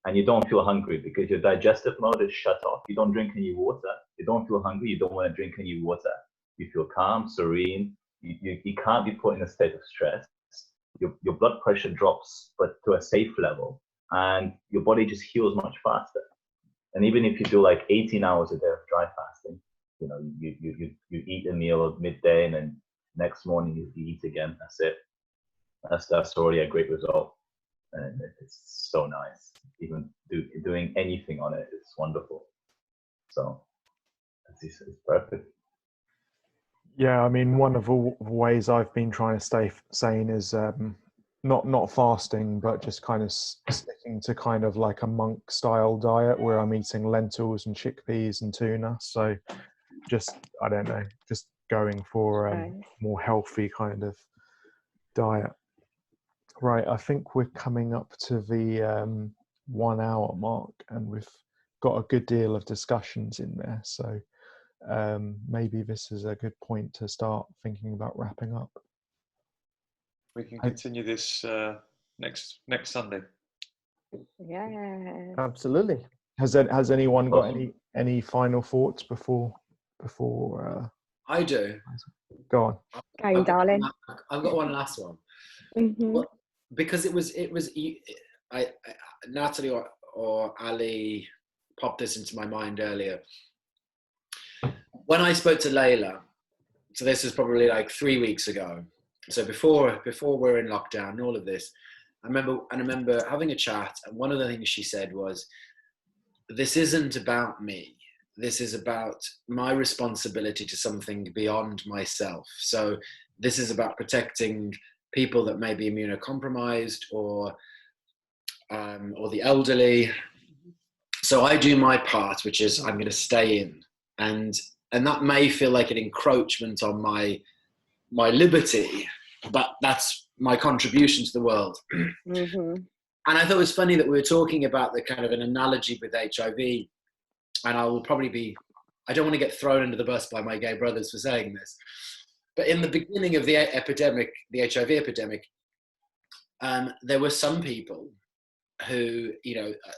and you don't feel hungry because your digestive mode is shut off. You don't drink any water. You don't feel hungry. You don't want to drink any water. You feel calm, serene. You can't be put in a state of stress. Your blood pressure drops, but to a safe level, and your body just heals much faster. And even if you do like 18 hours a day of dry fasting, you know, you eat a meal at midday and then next morning you eat again. That's it. That's already a great result, and it's so nice. Even doing anything on it is wonderful. So it's perfect. Yeah, I mean, one of the ways I've been trying to stay sane is not fasting, but just kind of sticking to kind of like a monk style diet where I'm eating lentils and chickpeas and tuna. So just, I don't know, just going for a more healthy kind of diet. Right, I think we're coming up to the 1 hour mark, and we've got a good deal of discussions in there. So maybe this is a good point to start thinking about wrapping up. We can continue this next Sunday. Yeah. Absolutely. Has anyone got any final thoughts before? I do. Go on. Going, darling. I've got one last one. Well, because it was Natalie or Ali popped this into my mind earlier. When I spoke to Layla, so this is probably like 3 weeks ago. So before we're in lockdown and all of this, I remember having a chat, and one of the things she said was, "This isn't about me. This is about my responsibility to something beyond myself. So this is about protecting people that may be immunocompromised or the elderly. So I do my part, which is I'm going to stay in, and that may feel like an encroachment on my liberty, but that's my contribution to the world." And I thought it was funny that we were talking about the kind of an analogy with HIV, and I don't want to get thrown under the bus by my gay brothers for saying this, but in the beginning of the epidemic, the HIV epidemic, there were some people who,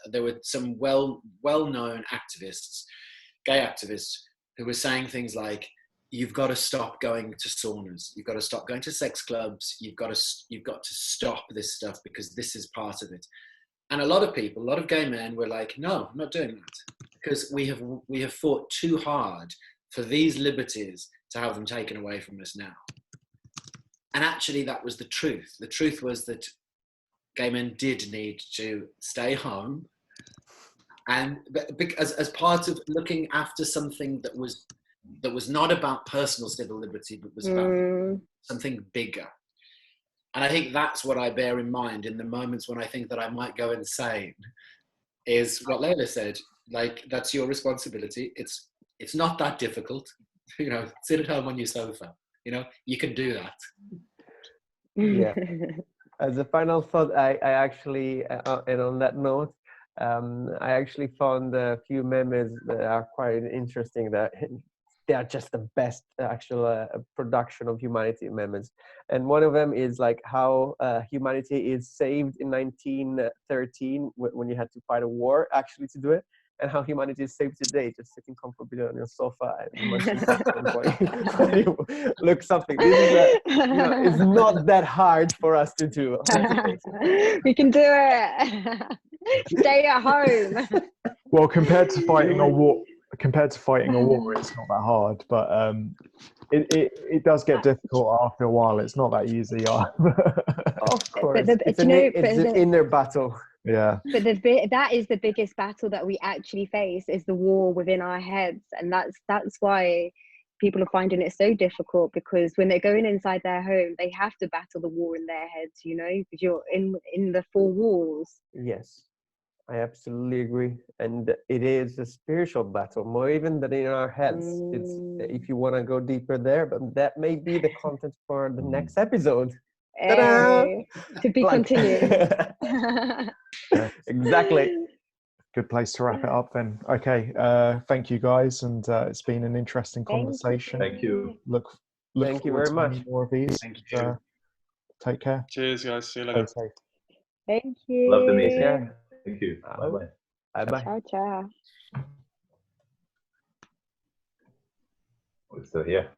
there were some well-known activists, gay activists, who were saying things like, "You've got to stop going to saunas. You've got to stop going to sex clubs. You've got to stop this stuff because this is part of it." And a lot of gay men were like, "No, I'm not doing that, because we have fought too hard for these liberties to have them taken away from us now." And actually, that was the truth. The truth was that gay men did need to stay home, and because as part of looking after something that was not about personal civil liberty, but was about something bigger. And I think that's what I bear in mind in the moments when I think that I might go insane, is what Layla said, like, that's your responsibility. It's not that difficult, sit at home on your sofa, you can do that. Yeah. As a final thought, I actually, and on that note, I actually found a few memes that are quite interesting, that they are just the best actual production of humanity memes. And one of them is like how humanity is saved in 1913 when you had to fight a war actually to do it, and how humanity is saved today just sitting comfortably on your sofa and look something. This is it's not that hard for us to do. We can do it. Stay at home. Well, compared to fighting a war, it's not that hard, but it does get difficult after a while. It's not that easy. Of course, but it's an inner battle. Yeah. But that is the biggest battle that we actually face, is the war within our heads, and that's why people are finding it so difficult, because when they're going inside their home, they have to battle the war in their heads, because you're in the four walls. Yes. I absolutely agree, and it is a spiritual battle, more even than in our heads. It's, if you want to go deeper there, but that may be the content for the next episode. To be continued. Exactly. Good place to wrap it up then. Okay, thank you guys, and it's been an interesting conversation. Thank you. Look thank you very much. More of these. Thank you. Take care. Cheers, guys. See you later. Stay safe. Thank you. Love the meeting. Yeah. Thank you. Bye-bye. Bye-bye. Ciao, ciao. We're still here.